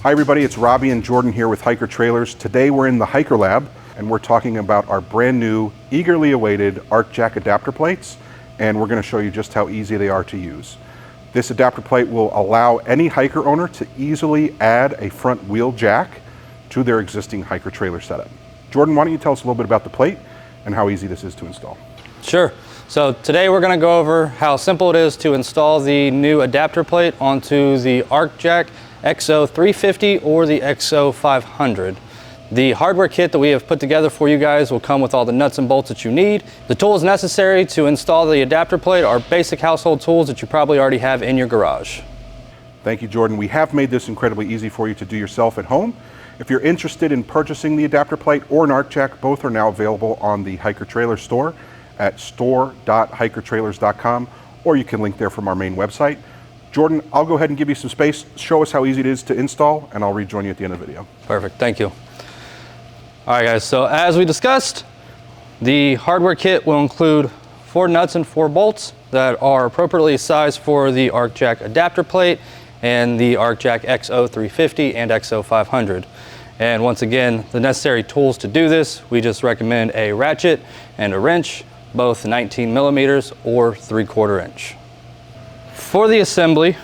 Hi everybody, it's Robbie and Jordan here with Hiker Trailers. Today we're in the Hiker Lab and we're talking about our brand new, eagerly awaited ARK Jack Adapter Plates, and we're going to show you just how easy they are to use. This adapter plate will allow any hiker owner to easily add a front wheel jack to their existing hiker trailer setup. Jordan, why don't you tell us a little bit about the plate and how easy this is to install? Sure. So today we're going to go over how simple it is to install the new adapter plate onto the ARK Jack XO350 or the XO500. The hardware kit that we have put together for you guys will come with all the nuts and bolts that you need. The tools necessary to install the adapter plate are basic household tools that you probably already have in your garage. Thank you, Jordan. We have made this incredibly easy for you to do yourself at home. If you're interested in purchasing the adapter plate or an ARK Jack, both are now available on the Hiker Trailer store at store.hikertrailers.com, or you can link there from our main website. Jordan, I'll go ahead and give you some space, show us how easy it is to install, and I'll rejoin you at the end of the video. Perfect, thank you. All right guys, so as we discussed, the hardware kit will include 4 nuts and 4 bolts that are appropriately sized for the ARK Jack adapter plate and the ARK Jack XO350 and XO500. And once again, the necessary tools to do this, we just recommend a ratchet and a wrench, both 19 millimeters or 3/4 inch. For the assembly,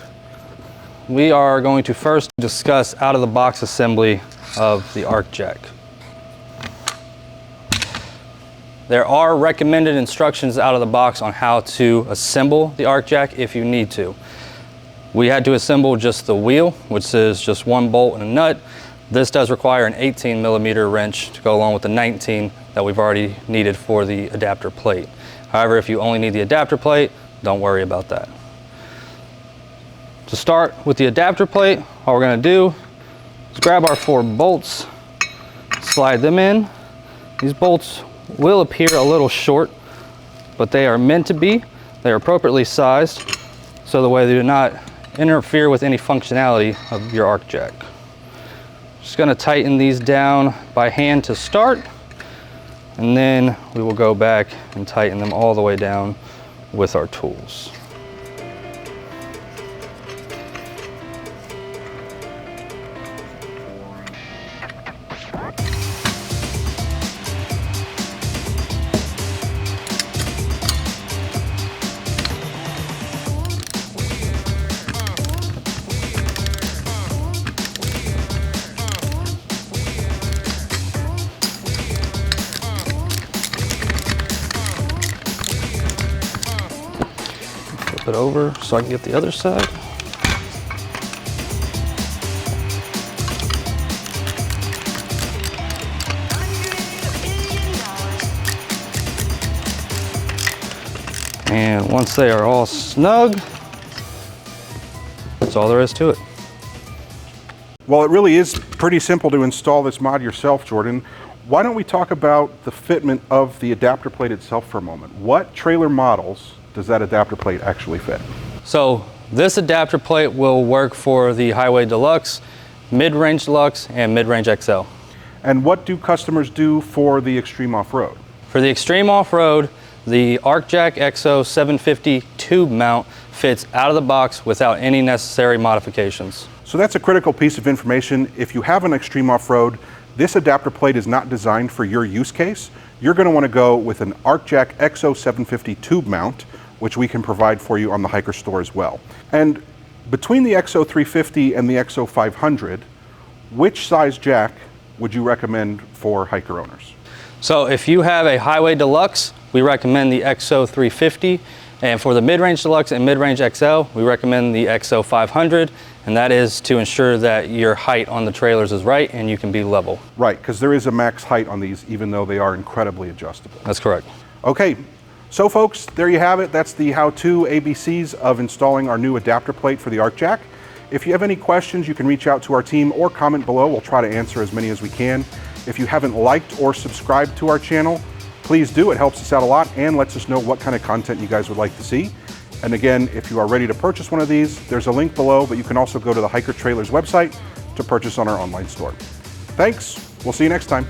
we are going to first discuss out of the box assembly of the ARK Jack. There are recommended instructions out of the box on how to assemble the ARK Jack if you need to. We had to assemble just the wheel, which is just 1 bolt and a nut. This does require an 18 millimeter wrench to go along with the 19 that we've already needed for the adapter plate. However, if you only need the adapter plate, don't worry about that. To start with the adapter plate, all we're going to do is grab our 4 bolts, slide them in. These bolts will appear a little short, but they are meant to be. They are appropriately sized so the way they do not interfere with any functionality of your ARK Jack. Just going to tighten these down by hand to start, and then we will go back and tighten them all the way down with our tools. Flip it over so I can get the other side. And once they are all snug, that's all there is to it. Well, it really is pretty simple to install this mod yourself, Jordan. Why don't we talk about the fitment of the adapter plate itself for a moment? What trailer models does that adapter plate actually fit? So this adapter plate will work for the Highway Deluxe, Mid-Range Deluxe, and Mid-Range XL. And what do customers do for the extreme off-road? For the extreme off-road, the ARK Jack XO750 tube mount fits out of the box without any necessary modifications. So that's a critical piece of information. If you have an extreme off-road, this adapter plate is not designed for your use case. You're going to want to go with an ARK Jack XO750 tube mount, which we can provide for you on the Hiker store as well. And between the XO350 and the XO500, which size jack would you recommend for hiker owners? So if you have a Highway Deluxe, we recommend the XO350, and for the Mid-Range Deluxe and Mid-Range XL, we recommend the XO500, and that is to ensure that your height on the trailers is right and you can be level. Right, because there is a max height on these, even though they are incredibly adjustable. That's correct. Okay, so folks, there you have it. That's the how-to ABCs of installing our new adapter plate for the ARK Jack. If you have any questions, you can reach out to our team or comment below. We'll try to answer as many as we can. If you haven't liked or subscribed to our channel, please do. It helps us out a lot and lets us know what kind of content you guys would like to see. And again, if you are ready to purchase one of these, there's a link below, but you can also go to the Hiker Trailers website to purchase on our online store. Thanks. We'll see you next time.